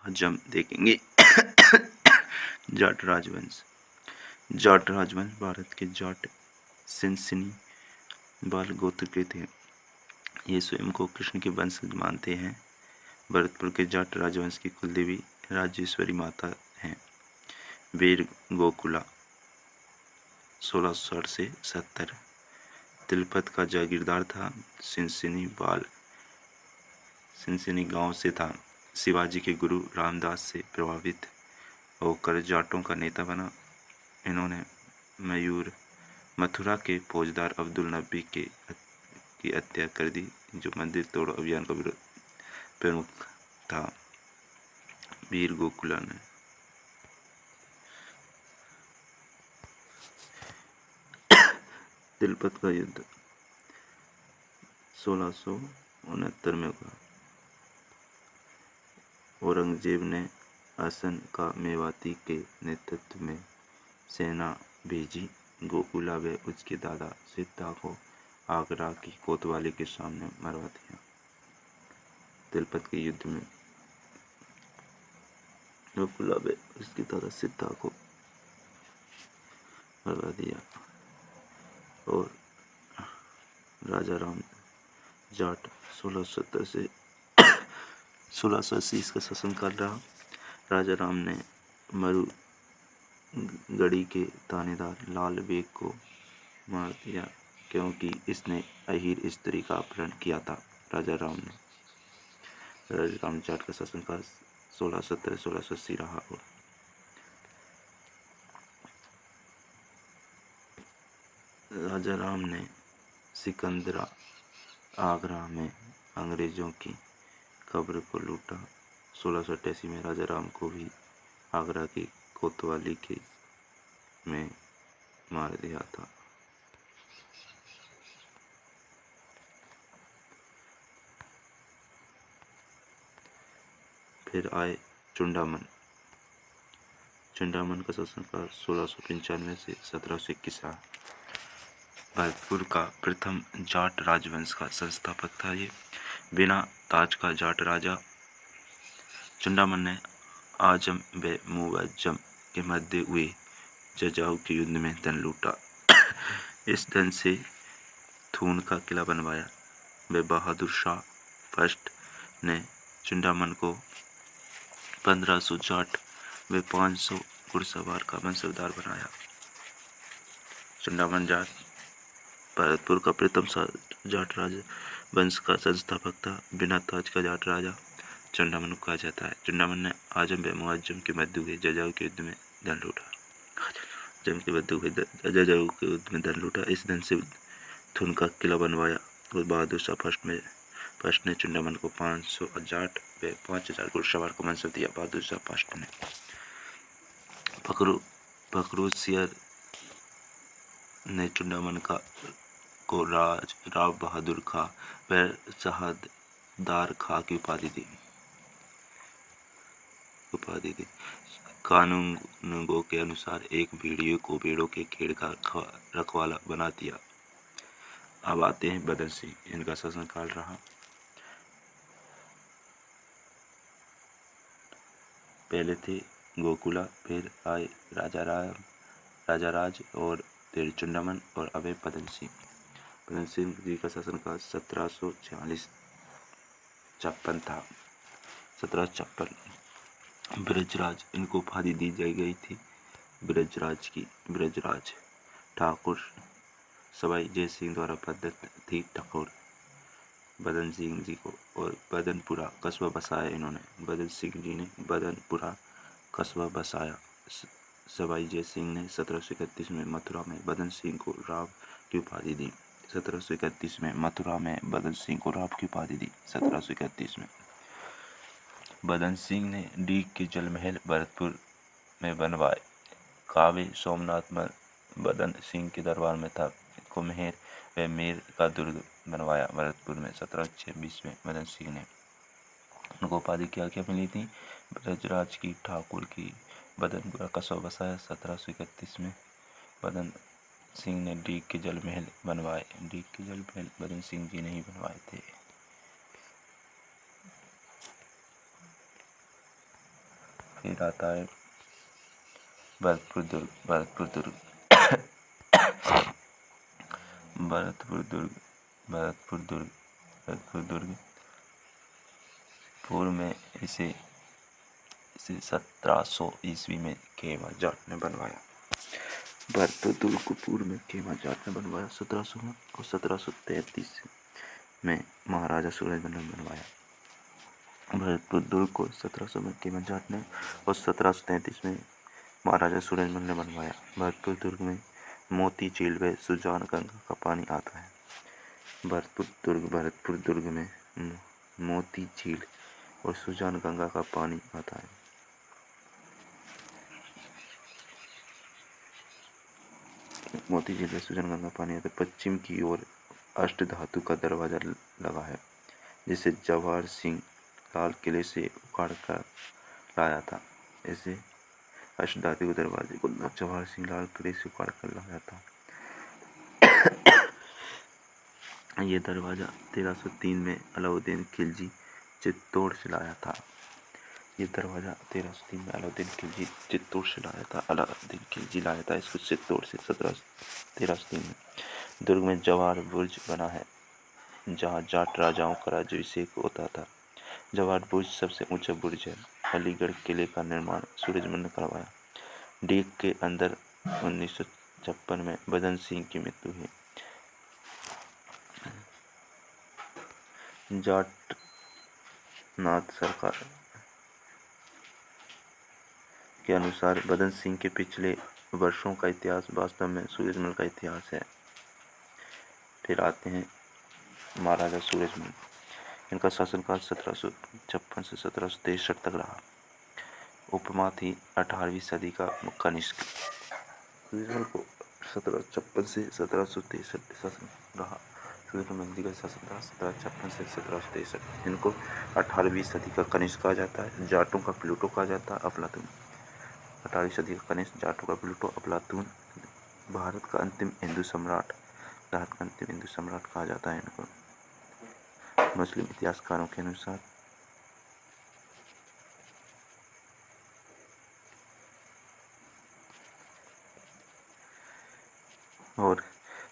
आज हम देखेंगे जाट राजवंश। जाट राजवंश भारत के जाट सिंसिनी बाल गोत्र के थे। ये स्वयं को कृष्ण के वंशज मानते हैं। भरतपुर के जाट राजवंश की कुलदेवी राजेश्वरी माता हैं। वीर गोकुला 1660 से 70 तिलपत का जागीरदार था। सिंसिनी गांव से था। शिवाजी के गुरु रामदास से प्रभावित होकर जाटों का नेता बना। इन्होंने मथुरा के फौजदार अब्दुल नबी की हत्या कर दी, जो मंदिर तोड़ो अभियान का विरोध प्रमुख था। वीर गोकुला ने तिलपत का युद्ध 1669 में हुआ। औरंगजेब ने हसन का मेवाती के नेतृत्व में सेना भेजी। गोकुला व उसके दादा सिद्धा को आगरा की कोतवाली के सामने मरवा दिया। तिलपत के युद्ध में गोकुला व उसके दादा सिद्धा को मरवा दिया और राजा राम जाट 1670 से 1680 का शासनकाल रहा। राजा राम ने मरुगढ़ी के थानेदार लाल बेग को मार दिया, क्योंकि इसने अहीर स्त्री का अपहरण किया था। राजा राम जाट का शासनकाल 1670-1680 रहा। और राजा राम ने सिकंदरा आगरा में अंग्रेजों की कब्र को लूटा। 1688 में राजा राम को भी आगरा की कोतवाली में मार दिया था। फिर आए चुंडामन का शासनकाल 1695 से 1721 रहा। भरतपुर का प्रथम जाट राजवंश का संस्थापक था ये। बिना ताज का जाट राजा चुंडामन ने आजम व मुअज्जम के मध्य हुए जजाऊ के युद्ध में धन लूटा। इस धन से थून का किला बनवाया। व बहादुर शाह फर्स्ट ने चुंडामन को 1500 जाट व 500 घुड़सवार का मंसूबदार बनाया। चुंडामन जाट भरतपुर का प्रथम जाट राजवंश का संस्थापक था। बिना ताज का जाट राजा चुंडामन को कहा जाता है। चुंडामन ने आजम व मुअज्जम के मध्य हुए जजाऊ के युद्ध में धन लूटा। इस धन से थुन का किला बनवाया और बहादुर शाह फर्स्ट ने चुंडामन को 500 जाट व 5000 घुड़सवार को मंसूब दिया। बहादुर शाह फर्स्ट ने फखरुद्दीन ने चुंडामन को राव बहादुर खां व शहादार खां की उपाधि दी। कानूनगो के अनुसार एक भेड़िए को भेड़ों के खेड़ का रखवाला बना दिया। अब आते हैं बदन सिंह, इनका शासनकाल रहा। पहले थे गोकुला, फिर आए राजा राज और फिर चुंडामन और अब है बदन सिंह। बदन सिंह जी का शासनकाल 1756 था। 1756 ब्रजराज इनको उपाधि दी गई थी। ब्रजराज ठाकुर सवाई जय सिंह द्वारा प्रदत्त थी ठाकुर बदन सिंह जी को। और बदनपुरा कस्बा बसाया इन्होंने। बदन सिंह जी ने बदनपुरा कस्बा बसाया। सवाई जय सिंह ने 1731 में मथुरा में बदन सिंह को राव की उपाधि दी। 1731 में मथुरा में बदन सिंह को राव की उपाधि दी। 1731 में बदन सिंह ने डीग के जल महल भरतपुर में बनवाए। कावे सोमनाथ बदन सिंह के दरबार में था। कुम्हेर व मेर का दुर्ग बनवाया भरतपुर में। 1726 में बदन सिंह ने उनको उपाधि क्या मिली थी? ब्रजराज की, ठाकुर की। बदनपुरा कस्बा बसाया। 1731 में बदन सिंह ने डीग के जल महल बनवाए। डीग के जल महल बदन सिंह जी ने ही बनवाए थे। फिर आता है भरतपुर दुर्ग। भरतपुर दुर्ग भरतपुर दुर्ग भरतपुर दुर्ग भरतपुर दुर्ग पूर्व में इसे 1700 ईस्वी में खेमा जाट ने बनवाया। भरतपुर दुर्ग को पूर्व में खेमा जाट ने बनवाया 1700 में, और 1733 में महाराजा सूरजमल ने बनवाया। भरतपुर दुर्ग को 1700 में खेमा जाट ने और 1733 में महाराजा सूरजमल ने बनवाया। भरतपुर दुर्ग में मोती झील व सुजान गंगा का पानी आता है। भरतपुर दुर्ग में मोती झील और सुजान गंगा का पानी आता है। मोती झील व सुजान गंगा पानी आता है। पश्चिम की ओर अष्ट धातु का दरवाजा लगा है, जिसे जवाहर सिंह लाल किले से उखाड़ कर लाया था। इसे अष्ट धातु के दरवाजे को जवाहर सिंह लाल किले से उखाड़ कर लाया था। ये दरवाजा 1303 में अलाउद्दीन खिलजी चित्तौड़ से लाया था। ये दरवाजा 1303 में अलाउद्दीन खिलजी चित्तौड़ से लाया था। अलाउद्दीन खिलजी लाया था इसको चित्तौड़ से 1303 में। दुर्ग में जवाहर बुर्ज बना है, जहाँ जाट राजाओं का राज्याभिषेक होता था। जवाहर बुर्ज सबसे ऊंचा बुर्ज है। अलीगढ़ किले का निर्माण सूरजमल ने करवाया। डीग के अंदर 1956 में बदन सिंह की मृत्यु हुई। जाट नाथ सरकार के अनुसार बदन सिंह के पिछले वर्षों का इतिहास वास्तव में सूरजमल का इतिहास है। फिर आते हैं महाराजा सूरजमल। इनका शासनकाल 1756 से 1763 तक रहा। उपमा थी 18वीं सदी का कनिष्क। सूरजमल को 1756 से 1763 शासन रहा। सूरजमल का शासन रहा 1756 से 1763। इनको 18वीं सदी का कनिष्क कहा जाता है। जाटों का प्लूटो कहा जाता है। अफलातून 18वीं सदी का कनिष्क, जाटों का प्लूटो, अफलातून। भारत का अंतिम हिंदू सम्राट कहा जाता है इनको मुस्लिम इतिहासकारों के अनुसार। और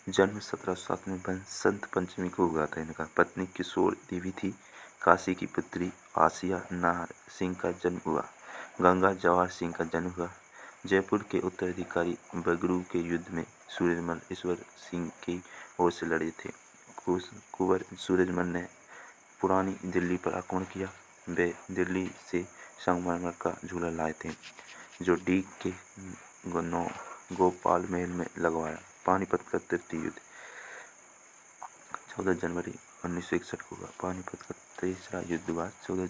जन्म 1707 में बसंत पंचमी को हुआ था इनका। पत्नी किशोर देवी थी। काशी की पुत्री आसिया नाहर सिंह का जन्म हुआ। गंगा जवाहर सिंह का जन्म हुआ। जयपुर के उत्तराधिकारी बगरू के युद्ध में सूरजमल ईश्वर सिंह की ओर से लड़े थे। कुंवर सूरजमल ने पुरानी दिल्ली पर आक्रमण किया। वे दिल्ली से संगमरमर का झूला लाए थे, जो डीग के गोपाल महल में लगवाया। पानीपत का तृतीय युद्ध 14 जनवरी 1961 को हुआ। पानीपत का तीसरा युद्ध हुआ 14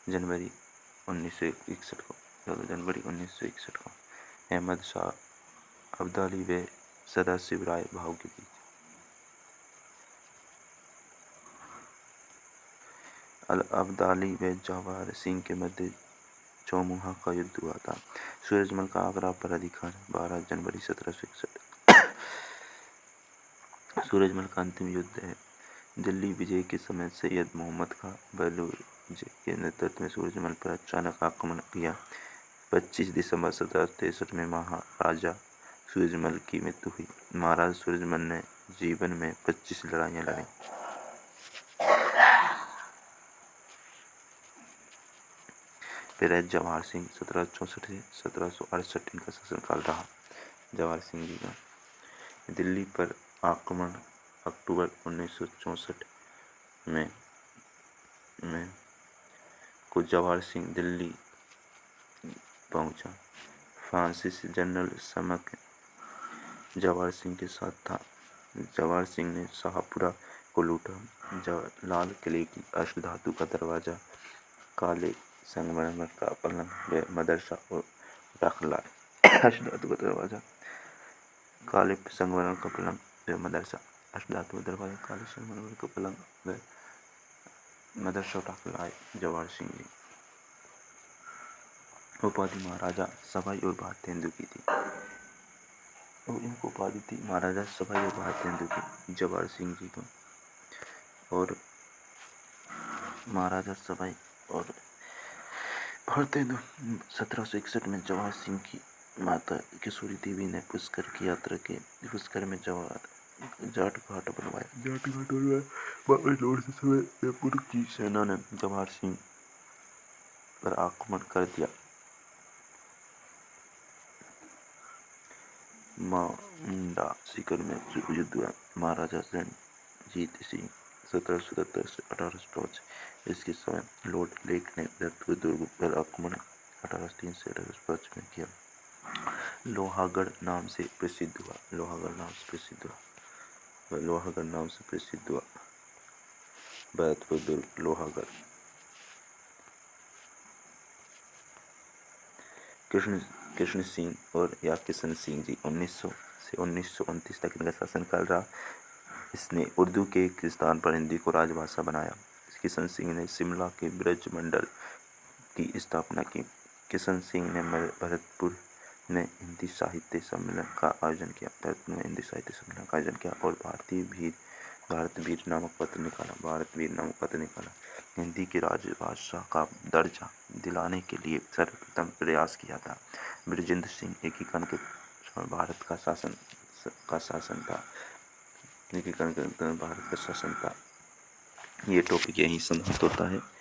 जनवरी 1961 को। 14 जनवरी 1961 को अहमद शाह अब्दाली व सदाशिव राय भाव के बीच। अब्दाली व जवाहर सिंह के मध्य चौमुहा का युद्ध हुआ था। सूरजमल का आगरा पर अधिकार 12 जनवरी 1761। सूरजमल का अंतिम युद्ध है। दिल्ली विजय के समय सैयद मोहम्मद खां बलूच के नेतृत्व में सूरजमल पर अचानक आक्रमण किया। 25 दिसंबर 1763 में महाराजा सूरजमल की मृत्यु हुई। महाराजा सूरजमल ने जीवन में 25 लड़ाइयाँ लड़ी। फिर है जवाहर सिंह 1764 से 1768 इनका शासनकाल रहा। जवाहर सिंह जी का दिल्ली पर आक्रमण अक्टूबर 1964 में को जवाहर सिंह दिल्ली पहुंचा। फ्रांसिस जनरल समक जवाहर सिंह के साथ था। जवाहर सिंह ने शाहपुरा को लूटा। लाल किले की अष्ट धातु का दरवाजा, काले संगमरमर का पलंग व मदरसा और उठाकर लाए। अष्ट धातु का दरवाजा, काले संगमरमर का पलंग व मदरसा। अष्ट धातु का दरवाजा, काले संगमरमर का पलंग व मदरसा उठाकर लाए जवाहर सिंह जी। उपाधि महाराजा सवाई और भारतेंदु की थी। और इनको उपाधि थी महाराजा सवाई और भारतेंदु की जवाहर सिंह जी को। और महाराजा सवाई और भारतीय 1761 में जवाहर सिंह की माता किशोरी देवी ने पुष्कर की यात्रा की। पुष्कर में जाट घाट बनवाया। बाबा लोड से समय में पुर्तगाली सेना ने जवाहर सिंह पर आक्रमण कर दिया। मांडा सीकर में युद्ध हुआ। महाराजा रणजीत सिंह 1777 से 1805। इसके समय लॉर्ड लेक ने भरतपुर दुर्ग पर आक्रमण 1803 से 1805 में किया। लोहागढ़ नाम से प्रसिद्ध हुआ। भरतपुर दुर्ग लोहागढ़। कृष्ण सिंह और या किशन सिंह जी 1900 से 1929 तक इनका शासनकाल रहा। इसने उर्दू के एक स्थान पर हिंदी को राजभाषा बनाया। किशन सिंह ने शिमला के ब्रज मंडल की स्थापना की। किशन सिंह ने भरतपुर में हिंदी साहित्य सम्मेलन का आयोजन किया और भारत वीर नामक पत्र निकाला। हिंदी की राजभाषा का दर्जा दिलाने के लिए सर्वप्रथम प्रयास किया था। बृजेंद्र सिंह एकीकरण के भारत का शासन था। ये टॉपिक यहीं समाप्त होता है।